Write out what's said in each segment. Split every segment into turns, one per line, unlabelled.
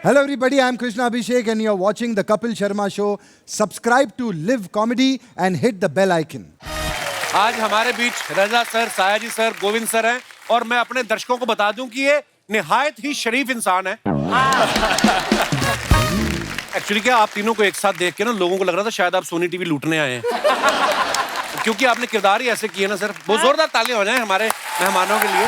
Hello everybody, I'm Krishna Abhishek and you're watching the Kapil Sharma Show. Subscribe to Live Comedy and hit the bell icon.
आज हमारे बीच Raza sir, Sayaji sir, Govind sir हैं और मैं अपने दर्शकों को बता दूं कि ये निहायत ही शरीफ इंसान है। एक्चुअली क्या आप तीनों को एक साथ देख के ना लोगों को लग रहा था शायद आप सोनी टीवी लूटने आए हैं, क्योंकि आपने किरदार ही ऐसे किए ना सर। बहुत जोरदार तालियां हो जाएं हमारे मेहमानों के लिए।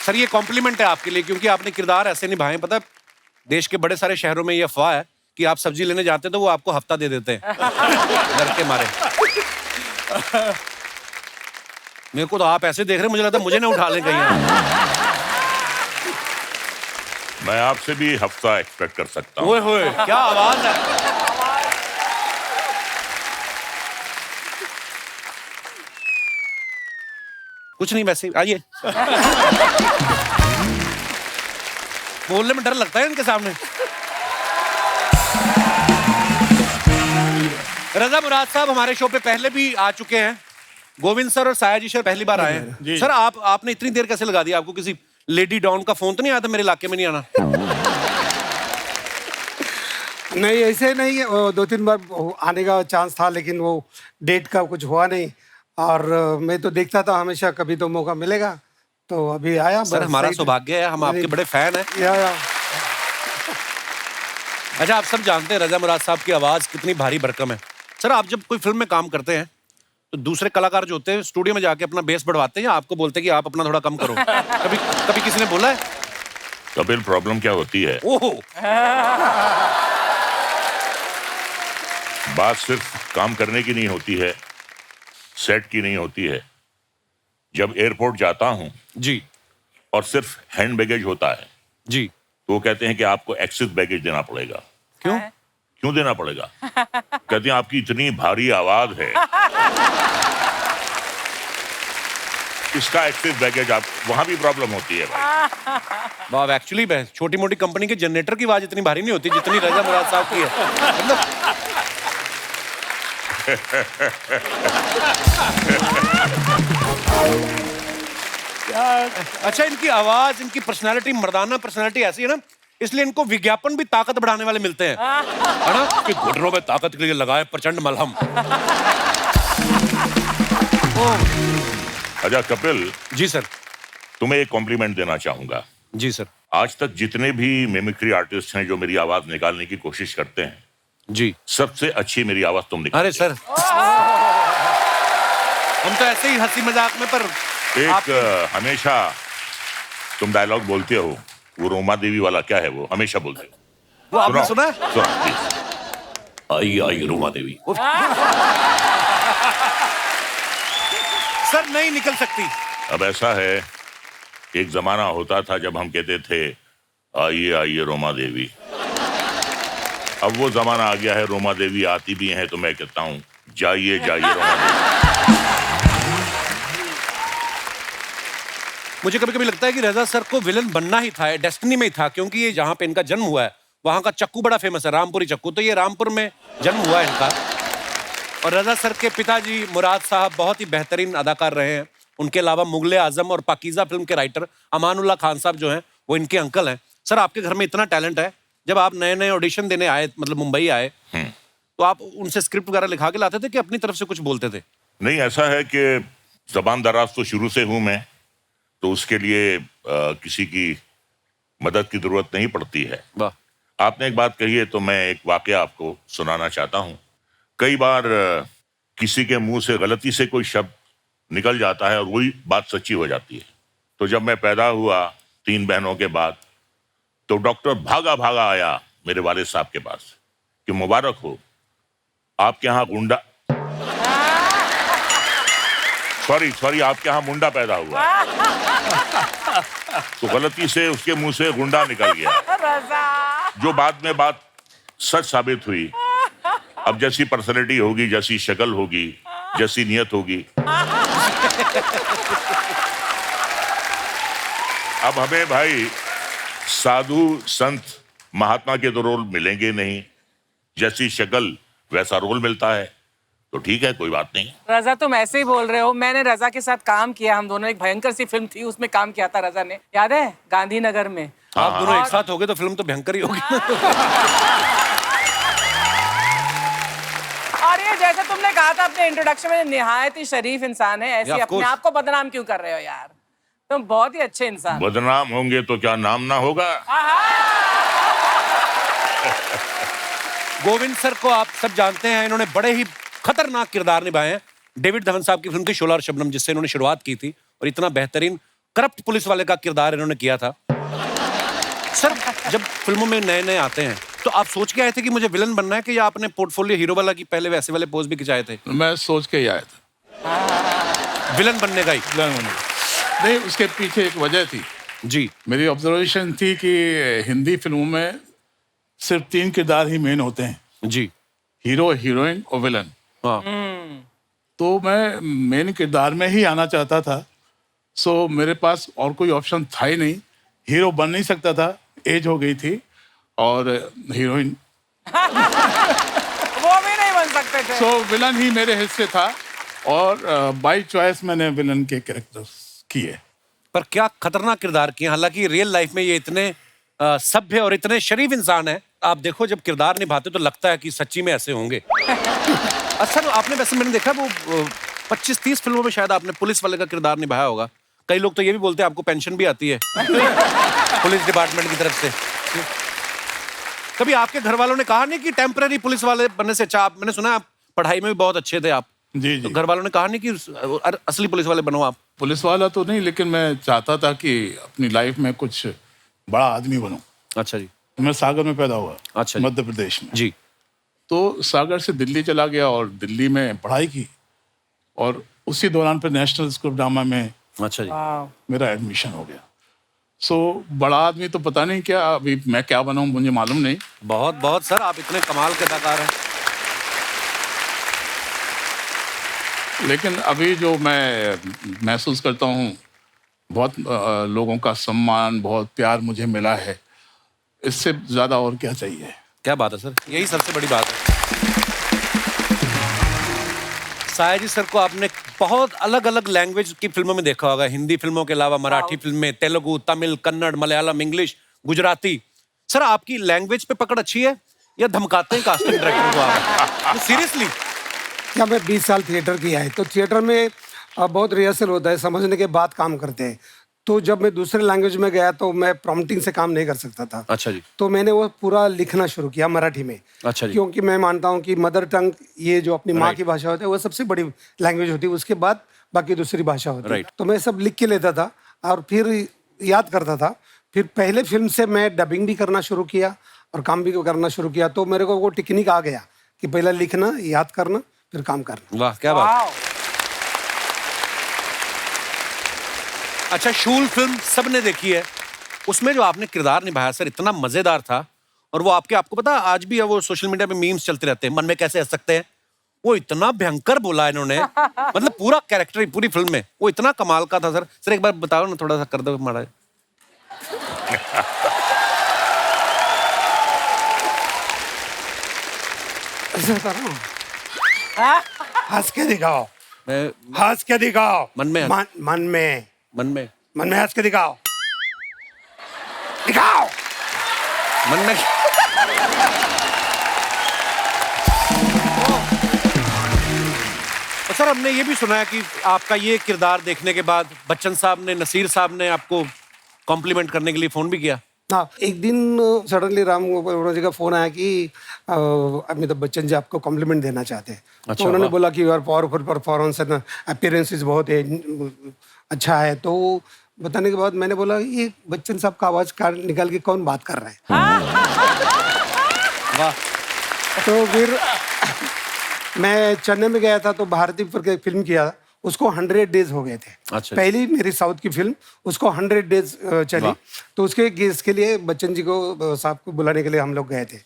सर ये कॉम्प्लीमेंट है आपके लिए, क्योंकि आपने किरदार ऐसे निभाए। पता है देश के बड़े सारे शहरों में ये अफवाह है कि आप सब्जी लेने जाते हैं तो वो आपको हफ्ता दे देते हैं डर के मारे। मेरे को तो आप ऐसे देख रहे हैं, मुझे लगता है मुझे ना उठा लें कहीं।
मैं आपसे भी हफ्ता एक्सपेक्ट कर सकता हूँ।
ओए होए क्या आवाज है। कुछ नहीं, वैसे आइए। बोलने में डर लगता है इनके सामने। रजा मुराद साहब हमारे शो पे पहले भी आ चुके हैं। गोविंद सर और सायाजी सर पहली बार आए हैं। सर आपने इतनी देर कैसे लगा दी? आपको किसी लेडी डॉन का फोन तो नहीं आया था मेरे इलाके में नहीं आना?
नहीं ऐसे नहीं, वो 2-3 बार आने का चांस था लेकिन वो डेट का कुछ हुआ नहीं। और मैं तो देखता था हमेशा, कभी तो मौका मिलेगा तो अभी आया।
सर हमारा सौभाग्य है, हम आपके बड़े फैन हैं।
या।
अच्छा आप सब जानते हैं रजा मुराद साहब की आवाज कितनी भारी भरकम है। सर आप जब कोई फिल्म में काम करते हैं तो दूसरे कलाकार जो होते हैं स्टूडियो में जाके अपना बेस बढ़वाते हैं या आपको बोलते हैं कि आप अपना थोड़ा कम करो? कभी किसी ने बोला है?
कपिल प्रॉब्लम क्या होती है,
ओहो
बात सिर्फ काम करने की नहीं होती है, सेट की नहीं होती है। जब एयरपोर्ट जाता हूं
जी
और सिर्फ हैंड बैगेज होता है
जी
तो वो कहते हैं कि आपको एक्सेस बैगेज देना पड़ेगा।
क्यों
क्यों देना पड़ेगा? कहते हैं आपकी इतनी भारी आवाज है, इसका एक्सेस बैगेज। आप वहां भी प्रॉब्लम होती है भाई।
वाह, एक्चुअली छोटी मोटी कंपनी के जनरेटर की आवाज इतनी भारी नहीं होती जितनी रजा मुराद साहब की है। मतलब अच्छा इनकी आवाज, इनकी पर्सनालिटी, मर्दाना पर्सनालिटी ऐसी है ना, इसलिए इनको विज्ञापन भी ताकत बढ़ाने वाले मिलते हैं, है ना, कि घुटनों में ताकत के लिए लगाए प्रचंड मलहम।
अच्छा कपिल
जी सर।
तुम्हें एक कॉम्प्लीमेंट देना चाहूंगा।
जी सर।
आज तक जितने भी मिमिक्री आर्टिस्ट हैं जो मेरी आवाज निकालने की कोशिश करते हैं
जी,
सबसे अच्छी मेरी आवाज तुम निकालते।
अरे सर हम तो ऐसे ही हंसी मजाक में, पर
एक हमेशा तुम डायलॉग बोलते हो, वो रोमा देवी वाला क्या है वो हमेशा बोलते हो,
वो आपने सुना है?
सुना please.
I I Roma Devi. Sir नहीं निकल सकती।
अब ऐसा है, एक जमाना होता था जब हम कहते थे आइए आइए रोमा देवी। अब वो जमाना आ गया है, रोमा देवी आती भी हैं तो मैं कहता हूँ जाइए जाइए रोमा देवी।
मुझे कभी कभी लगता है कि रजा सर को विलन बनना ही था, डेस्टिनी में ही था, क्योंकि ये जहाँ पे इनका जन्म हुआ है वहाँ का चक्कू बड़ा फेमस है, रामपुरी चक्कू। तो ये रामपुर में जन्म हुआ है इनका। और रजा सर के पिताजी मुराद साहब बहुत ही बेहतरीन अदाकार रहे हैं। उनके अलावा मुगले आजम और पाकीज़ा फिल्म के राइटर अमानुल्लाह खान साहब जो हैं वो इनके अंकल हैं। सर आपके घर में इतना टैलेंट है, जब आप नए नए ऑडिशन देने आए, मतलब मुंबई आए, तो आप उनसे स्क्रिप्ट वगैरह लिखा के लाते थे कि अपनी तरफ से कुछ बोलते थे?
नहीं, ऐसा है कि जबान दराज तो शुरू से हूं मैं, तो उसके लिए किसी की मदद की जरूरत नहीं पड़ती है।
वाह।
आपने एक बात कही है तो मैं एक वाकया आपको सुनाना चाहता हूं। कई बार किसी के मुंह से गलती से कोई शब्द निकल जाता है और वही बात सच्ची हो जाती है। तो जब मैं पैदा हुआ 3 बहनों के बाद, तो डॉक्टर भागा भागा आया मेरे वालिद साहब के पास कि मुबारक हो, आपके यहाँ गुंडा, सॉरी आपके यहाँ मुंडा पैदा हुआ। तो गलती से उसके मुंह से गुंडा निकल गया, जो बाद में बात सच साबित हुई। अब जैसी पर्सनैलिटी होगी, जैसी शक्ल होगी, जैसी नियत होगी, अब हमें भाई साधु संत महात्मा के तो रोल मिलेंगे नहीं, जैसी शक्ल वैसा रोल मिलता है। तो ठीक है, कोई बात नहीं।
रजा तुम ऐसे ही बोल रहे हो, मैंने रजा के साथ काम किया, हम दोनों एक भयंकर सी फिल्म थी उसमें काम किया था रजा ने, याद है, गांधीनगर में।
आप दोनों एक साथ हो गए तो फिल्म तो भयंकर ही होगी।
और ये जैसे तुमने कहा था अपने इंट्रोडक्शन में, निहायत ही शरीफ इंसान है, ऐसे
Yeah, of
अपने
course.
आप को बदनाम क्यों कर रहे हो यार? तुम बहुत ही अच्छे इंसान।
बदनाम होंगे तो क्या नाम ना होगा?
गोविंद सर को आप सब जानते हैं, इन्होंने बड़े ही खतरनाक किरदार निभाए हैं। डेविड धवन साहब की फिल्म थी शोला और शबनम, जिससे इन्होंने शुरुआत की थी, और इतना बेहतरीन करप्ट पुलिस वाले का किरदार इन्होंने किया था। सर, जब फिल्मों में नए नए आते हैं तो आप सोच के आए थे कि मुझे विलन बनना है, कि या आपने पोर्टफोलियो हीरो वाला की पहले वैसे वाले पोज भी खिंचाए थे?
मैं सोच के ही आया था
विलन बनने का ही?
नहीं, उसके पीछे एक वजह थी।
जी।
मेरी ऑब्जर्वेशन थी कि हिंदी फिल्मों में सिर्फ 3 किरदार ही मेन होते हैं,
जी।
हीरो, हीरोइन और विलन।
हाँ।
तो मैं मेन किरदार में ही आना चाहता था, सो मेरे पास और कोई ऑप्शन था ही नहीं। हीरो बन नहीं सकता था, एज हो गई थी, और हीरोइन
वो भी नहीं बन सकते थे।
सो विलन ही मेरे हिस्से था, और बाय चॉइस मैंने विलन के कैरेक्टर्स किए।
पर क्या खतरनाक किरदार किए। हालांकि रियल लाइफ में ये इतने सभ्य और इतने शरीफ इंसान है, आप देखो जब किरदार निभाते तो लगता है कि सच्ची में ऐसे होंगे। सर, आपने वैसे मैंने देखा वो 25-30 फिल्मों में शायद आपने पुलिस वाले का किरदार निभाया होगा। कई लोग तो ये भी बोलते हैं आपको पेंशन भी आती है पुलिस डिपार्टमेंट की तरफ से। कभी आपके घर वालों ने कहा नहीं कि टेम्पररी पुलिस वाले बनने से अच्छा, मैंने सुना आप पढ़ाई में भी बहुत अच्छे थे आप,
जी
तो घर वालों ने कहा नहीं कि असली पुलिस वाले बनो आप?
पुलिस वाला तो नहीं, लेकिन मैं चाहता था कि अपनी लाइफ में कुछ बड़ा आदमी बनूं।
अच्छा जी।
मैं सागर में पैदा हुआ,
अच्छा जी।
मध्य प्रदेश में।
जी।
तो सागर से दिल्ली चला गया और दिल्ली में पढ़ाई की, और उसी दौरान पे नेशनल स्कूल ऑफ ड्रामा में
अच्छा जी।
मेरा एडमिशन हो गया। सो बड़ा आदमी तो पता नहीं क्या, अभी मैं क्या बनाऊं मुझे मालूम नहीं।
बहुत बहुत सर, आप इतने कमाल के अदाकार हैं।
लेकिन अभी जो मैं महसूस करता हूँ, बहुत लोगों का सम्मान, बहुत प्यार मुझे मिला है, इससे ज़्यादा और क्या चाहिए।
क्या बात है सर, यही सबसे बड़ी बात है। साया जी सर को आपने बहुत अलग अलग लैंग्वेज की फिल्मों में देखा होगा, हिंदी फिल्मों के अलावा मराठी फिल्म में, तेलुगु, तमिल, कन्नड़, मलयालम, इंग्लिश, गुजराती। सर, आपकी लैंग्वेज पे पकड़ अच्छी है या धमकाते हैं कास्टिंग डायरेक्टर को आप? सीरियसली?
क्या मैं 20 साल थिएटर किया है, तो थिएटर में बहुत रिहर्सल होता है, समझने के बाद काम करते हैं। तो जब मैं दूसरे लैंग्वेज में गया तो मैं प्रॉम्प्टिंग से काम नहीं कर सकता था।
अच्छा जी।
तो मैंने वो पूरा लिखना शुरू किया मराठी में।
अच्छा जी।
क्योंकि मैं मानता हूँ कि मदर टंग, ये जो अपनी माँ की भाषा होती है, वो सबसे बड़ी लैंग्वेज होती है, उसके बाद बाकी दूसरी भाषा होती है। तो मैं सब लिख के लेता था और फिर याद करता था। फिर पहले फिल्म से मैं डबिंग भी करना शुरू किया और काम भी करना शुरू किया। तो मेरे को वो टेक्निक आ गया कि पहले लिखना, याद करना, फिर काम करना।
वाह, क्या बात। अच्छा, शूल फिल्म सबने देखी है, उसमें जो आपने किरदार निभाया सर इतना मजेदार था, और वो आपको पता आज भी है, वो सोशल मीडिया पे मीम्स चलते रहते हैं, मन में कैसे हंस सकते हैं। वो इतना भयंकर बोला इन्होंने, मतलब पूरा कैरेक्टर पूरी फिल्म में वो इतना कमाल का था। सर एक बार बताओ ना, थोड़ा सा कर दो हमारा।
ऐसा करो, हंस के दिखाओ,
मैं
हंस के दिखाओ,
मन में
मन में हंस के दिखाओ, दिखाओ
मन में। और सर, हमने ये भी सुना है कि आपका ये किरदार देखने के बाद बच्चन साहब ने, नसीर साहब ने आपको कॉम्प्लीमेंट करने के लिए फोन भी किया।
हाँ, एक दिन सडनली राम गोपाल जी का फोन आया कि अमिताभ बच्चन जी आपको कॉम्प्लीमेंट देना चाहते हैं।
अच्छा,
तो उन्होंने बोला कि यार पावरफुल परफॉर्मेंस है, अपीयरेंसेस बहुत है, अच्छा है। तो बताने के बाद मैंने बोला ये बच्चन साहब का आवाज निकाल के कौन बात कर रहा है।
वाह।
तो फिर मैं चेन्नई में गया था, तो भारतीय पर फिल्म किया, उसको 100 डेज हो गए थे।
अच्छा।
पहली मेरी साउथ की फिल्म, उसको 100 डेज चली। तो उसके इसके लिए बच्चन जी को, साहब को बुलाने के लिए हम लोग गए थे।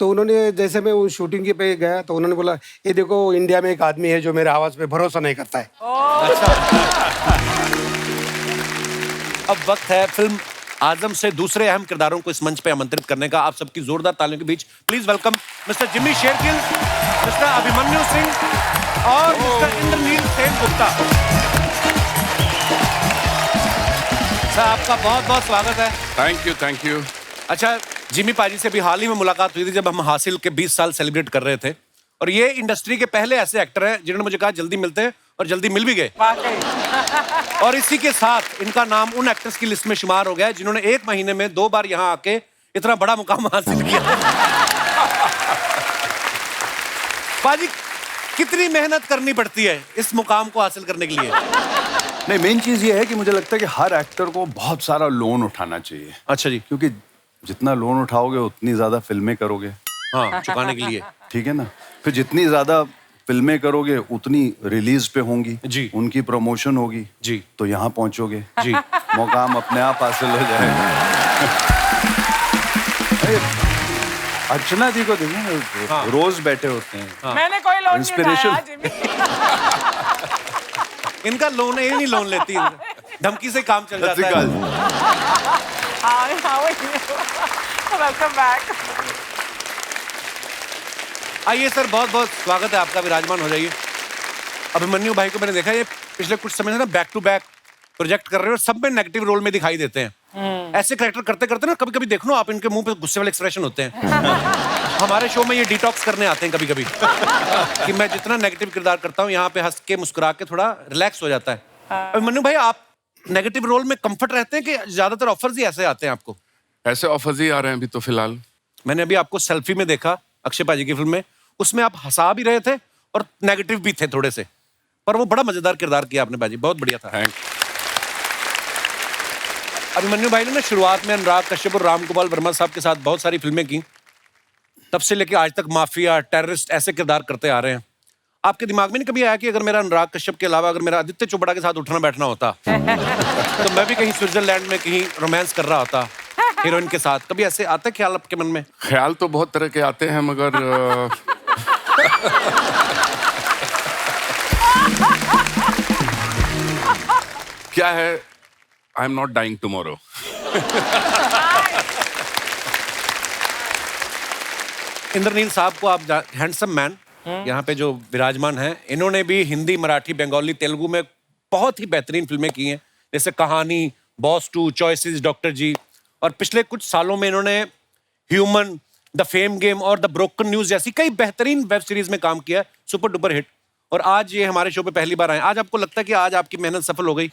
तो उन्होंने, जैसे मैं वो शूटिंग के पे गया, तो उन्होंने बोला ये देखो इंडिया में एक आदमी है जो मेरे आवाज पे भरोसा नहीं करता है।
अब वक्त है फिल्म आजम से दूसरे अहम किरदारों को इस मंच पे आमंत्रित करने का। आप सबकी जोरदार तालियों के बीच please welcome mister Jimmy Shergill, mister Abhimanyu Singh और मिस्टर इंद्रनील सेन गुप्ता। सर आपका बहुत बहुत स्वागत है।
Thank you.
अच्छा, जिमी पाजी से भी हाल ही में मुलाकात हुई थी जब हम हासिल के 20 साल सेलिब्रेट कर रहे थे, और ये इंडस्ट्री के पहले ऐसे एक्टर हैं जिन्होंने मुझे कहा जल्दी मिलते हैं, और जल्दी मिल भी गए।
वाकई।
और इसी के साथ इनका नाम उन एक्टर्स की लिस्ट में शुमार हो गया है जिन्होंने 1 महीने में 2 बार यहाँ आके इतना बड़ा मुकाम हासिल किया। पाजी, कितनी मेहनत करनी पड़ती है इस मुकाम को हासिल करने के लिए?
नहीं, मेन चीज ये है कि मुझे लगता है कि हर एक्टर को बहुत सारा लोन उठाना चाहिए।
अच्छा जी।
क्योंकि जितना लोन उठाओगे उतनी ज्यादा फिल्में करोगे।
हाँ, चुकाने के लिए।
ठीक है ना? फिर जितनी ज्यादा फिल्में करोगे उतनी रिलीज पे होंगी
जी।
उनकी प्रमोशन होगी
जी।
तो यहाँ पहुंचोगे
जी।
मुकाम अपने आप हासिल हो जाएगा। अरे, अर्चना जी को देखिए,
हाँ।
रोज बैठे होते हैं।
मैंने कोई लोन नहीं उठाया
Inspiration.
जिमी।
इनका लोन है, ये नहीं लोन लेती, धमकी से काम चल जाता है।
Welcome back.
आइए सर, बहुत बहुत स्वागत है आपका, विराजमान हो जाइए। अभिमन्यु भाई को मैंने देखा ये पिछले कुछ समय से ना बैक टू बैक प्रोजेक्ट कर रहे हो, सब में नेगेटिव रोल में दिखाई देते हैं। ऐसे कैरेक्टर करते करते ना कभी कभी देख लो आप, इनके मुंह पे गुस्से वाले एक्सप्रेशन होते हैं। हमारे शो में ये डिटॉक्स करने आते हैं कभी कभी कि मैं जितना नेगेटिव किरदार करता हूँ यहाँ पे हंस के मुस्कुरा के थोड़ा रिलैक्स हो जाता है। अभिमन्यु भाई, आप नेगेटिव रोल में कंफर्ट रहते हैं कि ज्यादातर ऑफर्स ही ऐसे आते हैं आपको?
ऐसे ऑफर्स ही आ रहे हैं अभी तो फिलहाल।
मैंने अभी आपको सेल्फी में देखा अक्षय पाजी की फिल्म में, उसमें आप हंसा भी रहे थे और नेगेटिव भी थे थोड़े से, पर वो बड़ा मजेदार किरदार किया आपने पाजी, बहुत बढ़िया था। अभिमन्यु भाई ने ना शुरुआत में अनुराग कश्यप और राम गोपाल वर्मा साहब के साथ बहुत सारी फिल्में की, तब से लेके आज तक माफिया, टेररिस्ट ऐसे किरदार करते आ रहे हैं। आपके दिमाग में नहीं कभी आया कि अगर मेरा अनुराग कश्यप के अलावा अगर मेरा आदित्य चोपड़ा के साथ उठना बैठना होता तो मैं भी कहीं स्विट्जरलैंड में कहीं रोमांस कर रहा होता हीरोइन के साथ? कभी ऐसे आता है ख्याल आपके मन में?
ख्याल तो बहुत तरह के आते हैं मगर क्या है, I am not dying tomorrow.
Indraneel साहब को आप हैंडसम मैन यहाँ पे जो विराजमान हैं, इन्होंने भी हिंदी, मराठी, बंगाली, तेलुगु में बहुत ही बेहतरीन फिल्में की हैं, जैसे कहानी, बॉस 2, चॉइसेस, डॉक्टर जी, और पिछले कुछ सालों में इन्होंने ह्यूमन, द फेम गेम और द ब्रोकन न्यूज जैसी कई बेहतरीन वेब सीरीज में काम किया, सुपर डुपर हिट। और आज ये हमारे शो पे पहली बार आए। आज आपको लगता है कि आज आपकी मेहनत सफल हो गई?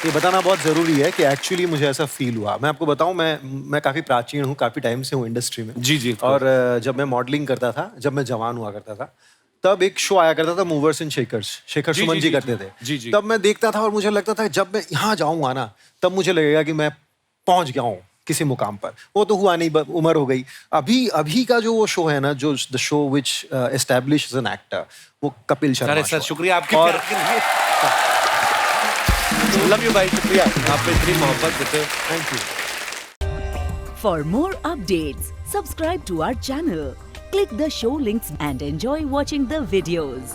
ये बताना बहुत ज़रूरी है कि एक्चुअली मुझे ऐसा फील हुआ। मैं आपको बताऊं, मैं काफ़ी प्राचीन हूँ, काफ़ी टाइम से हूँ इंडस्ट्री में।
जी जी।
और जब मैं मॉडलिंग करता था, जब मैं जवान हुआ करता था, तब एक शो आया करता था, movers and shakers, Shekhar Suman ji करते थे।
जी जी।
तब मैं देखता था और मुझे लगता था जब मैं यहाँ जाऊँगा ना, तब मुझे लगेगा कि मैं पहुँच गया हूँ किसी मुकाम पर। वो तो हुआ नहीं, उम्र हो गई। अभी का जो वो शो है ना, जो the show which establish as an actor, वो कपिल शर्मा।
अरे सर, शुक्रिया आपके प्यार के लिए। लव यू भाई, शुक्रिया आपने इतनी मोहब्बत देते।
Thank you.
For more updates, subscribe to our channel, click the show links and enjoy watching the videos.